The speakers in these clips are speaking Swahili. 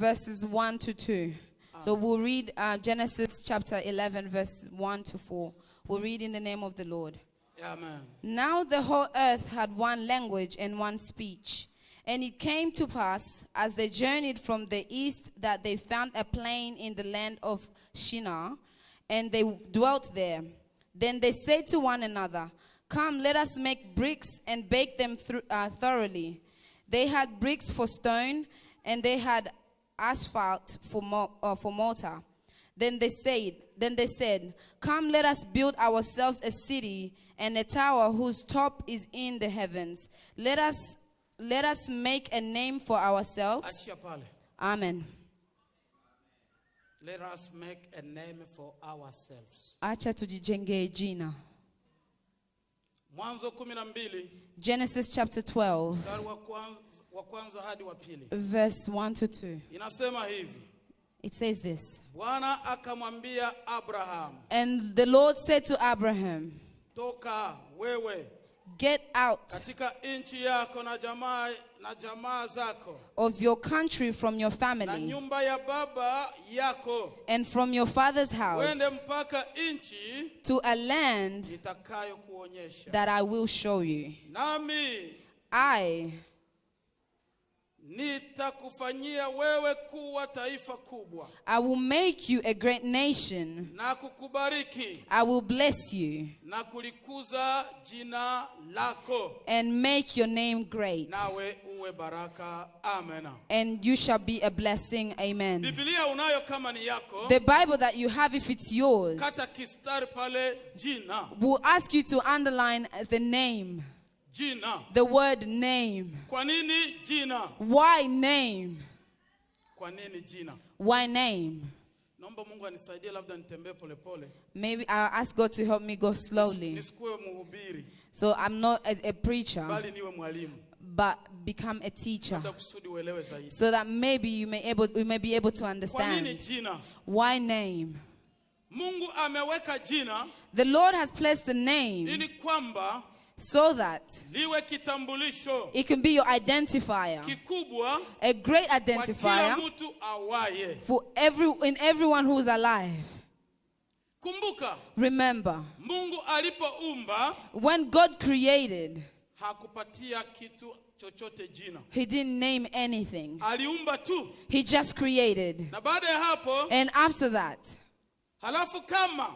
verses 1 to 2. So we'll read Genesis chapter 11, verse 1 to 4. We'll read in the name of the Lord. Amen. Now the whole earth had one language and one speech. And it came to pass, as they journeyed from the east, that they found a plain in the land of Shinar, and they dwelt there. Then they said to one another, "Come, let us make bricks and bake them thoroughly." They had bricks for stone, and they had asphalt for mortar. Then they said, "Come, let us build ourselves a city and a tower whose top is in the heavens. Let us make a name for ourselves." Amen. Let us make a name for ourselves. Acha tujijengee jina. Mwanzo 12. Genesis chapter 12. Wa kwanza hadi wa pili. Verse 1 to 2. Inasema hivi. It says this. Bwana akamwambia Abraham. And the Lord said to Abraham, "Toka wewe, get out katika nchi yako na jamaa zako, of your country, from your na family, nyumba ya baba yako, and from your father's house, uende mpaka nchi to a land nitakayokuonyesha. that I will show you. Nami I nitakufanyia wewe kuwa taifa kubwa, will make you a great nation. na kukubariki, I will bless you na kulikuza jina lako, and make your name great, nawe uwe baraka. Amen. and you shall be a blessing. Amen. Biblia unayo kama ni yako, The Bible that you have, if it's yours, kata kistari pale jina. will ask you to underline the name. Jina. The word name. Kwa nini jina? Why name? Kwa nini jina? Why name? Naomba Mungu anisaidie labda nitembee pole pole. Maybe I'll ask God to help me go slowly. Nisikuwe mhubiri. So I'm not a preacher, Bali niwe mwalimu. but become a teacher. Labda kusudi uelewe zaidi. So that maybe we may be able to Kwa nini understand. jina? Why name? Mungu ameweka jina. The Lord has placed the name Ili kwamba so that liwe kitambulisho it can be your identifier, kikubwa, a great kwa identifier kila mtu awaye. for everyone who's alive. Kumbuka, Remember, Mungu alipoumba when God created, hakupatia kitu chochote jina. He didn't name anything. Aliumba tu. He just created. Na baada ya hapo, And after that, halafu kama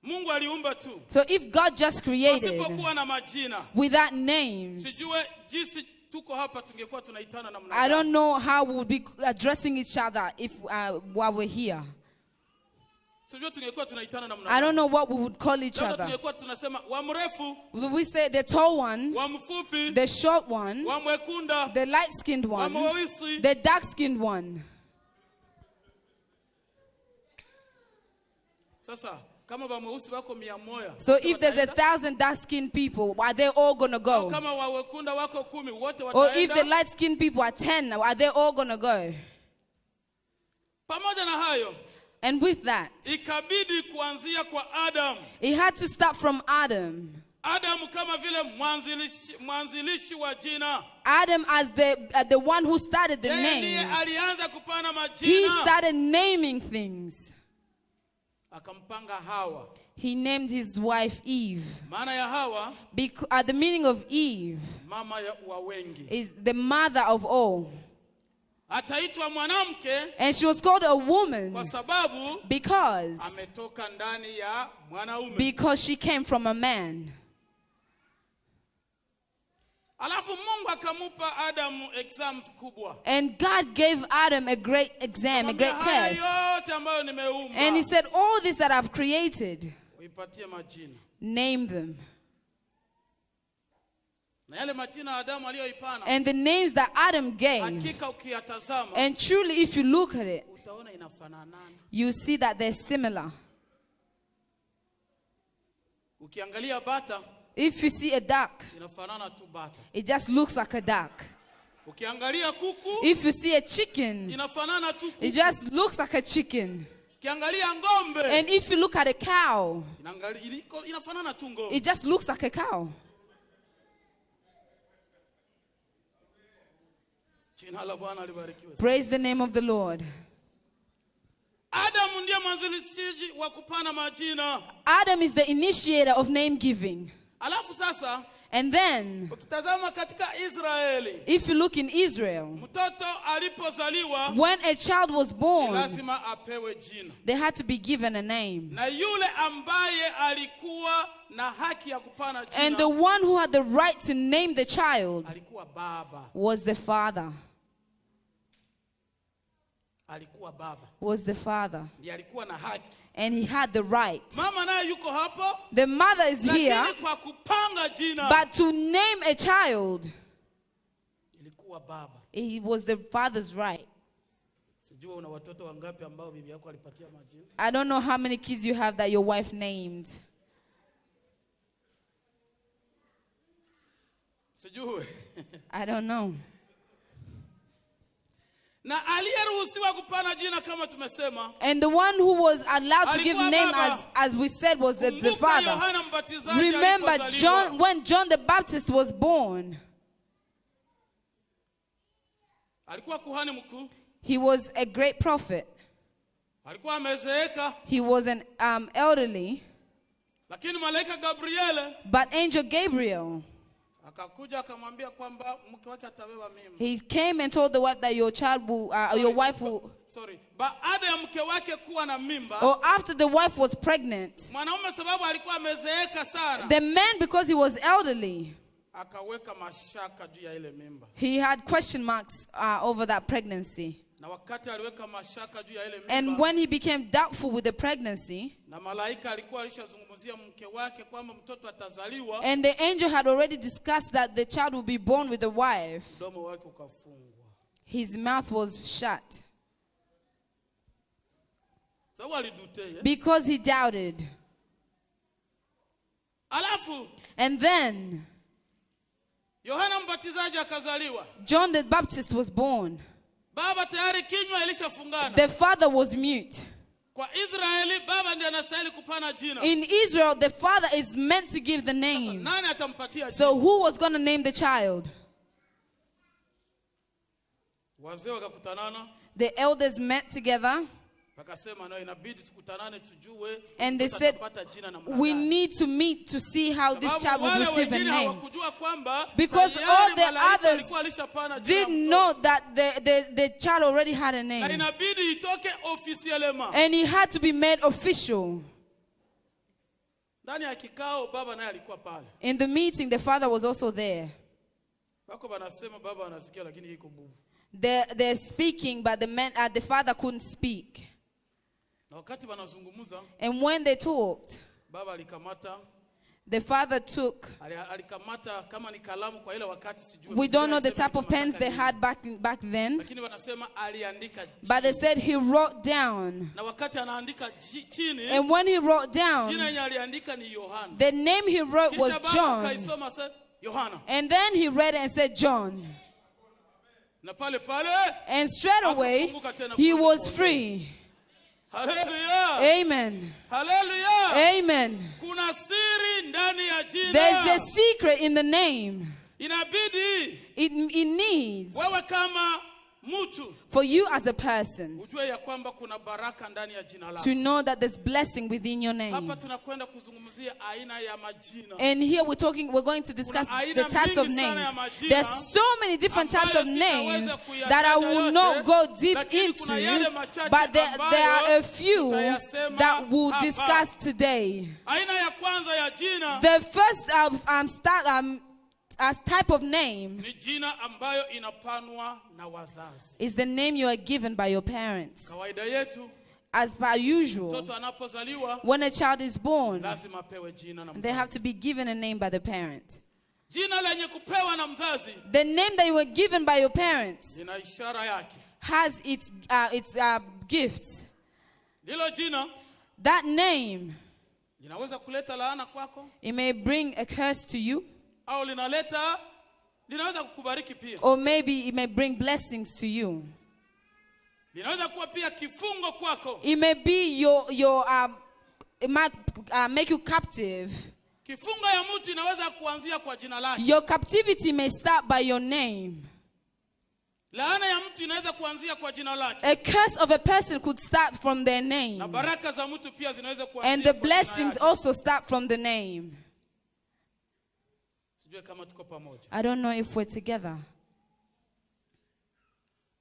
Mungu aliumba tu, so if God just created pasipokuwa na majina, without names, sijue jinsi tuko hapa tungekuwa tunaitana namna I gani. don't know how we would be addressing each other if while we're here. Sijue tungekuwa tunaitana namna I don't gani. know what we would call each Labda other. tungekuwa tunasema wa mrefu, We say the tall one, wa mfupi, the short one, wa mwekunda, the light-skinned wa one, mweusi. the dark-skinned one. Sasa kama wa mweusi wako 100, So if there's 1,000 dark-skinned people, are they all going to au go? kama wa wekunda wako 10, wote Or if the wataenda. light-skinned people are 10, are they all going to go? Pamoja na hayo, And with that, ikabidi kuanzia kwa Adam. it had to start from Adam. Adam kama vile mwanzilishi wa jina. Adam as the one who started the Yeye ndiye name. alianza kupana He majina. started naming things. Akampanga Hawa. He named his wife Eve. Maana ya Hawa, The meaning of Eve mama wa wengi. is the mother of all. Ataitwa mwanamke And she was called a woman kwa sababu because ametoka ndani ya mwanaume. she came from a man. Alafu Mungu akamupa Adam exams kubwa. And God gave Adam a great exam, a great Haya test. yote ambayo nimeumba, And he said, all this that I've created, uipatie majina. name them. Na yale majina Adamu aliyoipana, And the names that Adam gave, hakika ukiyatazama, and truly if you look at it, utaona inafanana. you see that they're similar. Ukiangalia bata, If you see a duck, inafanana tu bata. it just looks like a duck. Ukiangalia kuku, If you see a chicken, inafanana tu kuku. it just looks like a chicken. Ukiangalia ng'ombe, And if you look at a cow, inafanana tu ng'ombe. it just looks like a cow. Jina la Bwana libarikiwe. Praise the name of the Lord. Adam ndiye mwanzilishaji wa kupana majina. Adam is the initiator of name giving. Alafu sasa, and then, ukitazama katika Israeli, if you look in Israel, mtoto alipozaliwa, when a child was born, lazima apewe jina. they had to be given a name. Na yule ambaye alikuwa na haki ya kupana jina, and the one who had the right to name the child alikuwa baba. was the father. Alikuwa baba. Was the father. Ndiye alikuwa na haki. And he had the right. Mama naye yuko hapo. The mother is here. Kwa kupanga jina, but to name a child, ilikuwa baba. It was the father's right. Sijua una watoto wangapi ambao bibi yako alipatia majina? I don't know how many kids you have that your wife named. Sijui. I don't know. Na aliyeruhusiwa kupana jina kama tumesema. And the one who was allowed to give name as we said was the father. Remember John, when John the Baptist was born. Alikuwa kuhani mkuu. He was a great prophet. Alikuwa amezeeka. He was an elderly. Lakini malaika Gabriel, but angel Gabriel, akakuja akamwambia kwamba mke wake atawewa mimba. He came and told the wife that your child will, your wife will. Baada ya mke wake kuwa na mimba, or after the wife was pregnant, mwanaume sababu alikuwa amezeeka sana, the man, because he was elderly, akaweka mashaka juu ya ile mimba. He had question marks over that pregnancy. Na wakati aliweka mashaka juu ya ile mimba, and when he became doubtful with the pregnancy, na malaika alikuwa alishazungumzia mke wake kwamba mtoto atazaliwa, and the angel had already discussed that the child will be born with the wife, mdomo wake ukafungwa. His mouth was shut. Because he doubted. Alafu, and then Yohana Mbatizaji akazaliwa. John the Baptist was born. Baba tayari kinywa ilishafungana. The father was mute. Kwa Israeli, baba ndiye anastahili kupana jina. In Israel, the father is meant to give the name. Nani atampatia jina? So who was going to name the child? Wazee wakakutanana. The elders met together. And they said, we need to meet to see how this child will receive a name. Because all the others didn't know that the child already had a name. And he had to be made official. In the meeting, the father was also there. They're speaking, but the father couldn't speak. And when they talked, the father took, we don't know the type of pens they had back then, but they said he wrote down. And when he wrote down, the name he wrote was John. And then he read it and said John. And straight away, he was free. Hallelujah. Amen. Hallelujah. Amen. There's a secret in the name. It needs for you as a person to know that there's blessing within your name. And here we're going to discuss the types of names. There's so many different types of names that I will not go deep into, but there are a few that we'll discuss today. The first type of name is the name you are given by your parents. As per usual, when a child is born, they have to be given a name by the parent. The name that you were given by your parents has its gifts. That name, it may bring a curse to you, or maybe it may bring blessings to you. It may be it might make you captive. Your captivity may start by your name. Laana ya mtu inaweza kuanzia kwa jina lake. A curse of a person could start from their name. Na baraka za mtu pia zinaweza kuanzia And the kwa jina blessings yake. also start from the name. Sijui kama tuko pamoja. I don't know if we're together.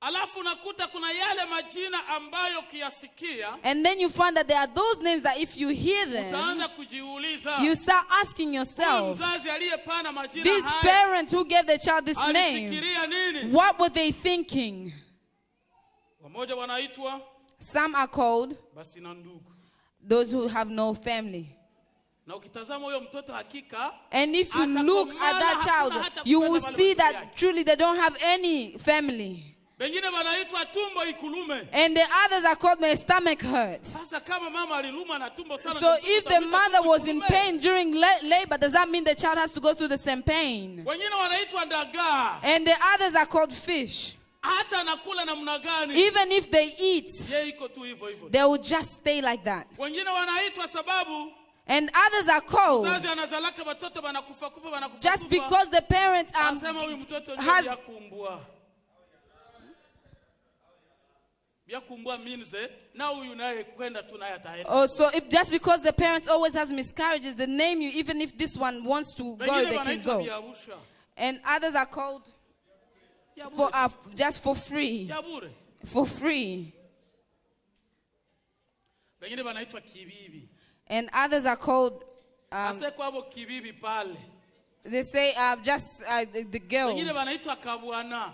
Alafu unakuta kuna yale majina ambayo ukiyasikia And then you find that there are those names that if you hear them, utaanza kujiuliza, you start asking yourself, mzazi aliyepana majina these haya parents who gave the child this name, alifikiria nini? what were they thinking? Wamoja wanaitwa Some are called basi na ndugu. those who have no family. Na ukitazama huyo mtoto hakika, And if you look at that child, you will see that truly they don't have any family. Wengine wanaitwa tumbo ikulume. And the others are called my stomach hurt. Sasa kama mama aliluma na tumbo sana, So if the mother was in pain during labor, does that mean the child has to go through the same pain? Wengine wanaitwa dagaa. And the others are called fish. Hata nakula namna gani, Even if they eat, yeye iko tu hivyo hivyo. they will just stay like that. Wengine wanaitwa sababu And others are called mzazi anazalaka watoto wanakufa kufa just because the parent anasema huyu mtoto ndio has. ya kuumbua. Ya kuumbua means na huyu naye kwenda tu naye ataenda. Oh, so if just because the parents always has miscarriages, they name you, even if this one wants to go, they can go. And others are called for just for free. For free. Wengine wanaitwa kibibi. And others are called kibibi pale. they say just the girl. Wengine wanaitwa kabwana.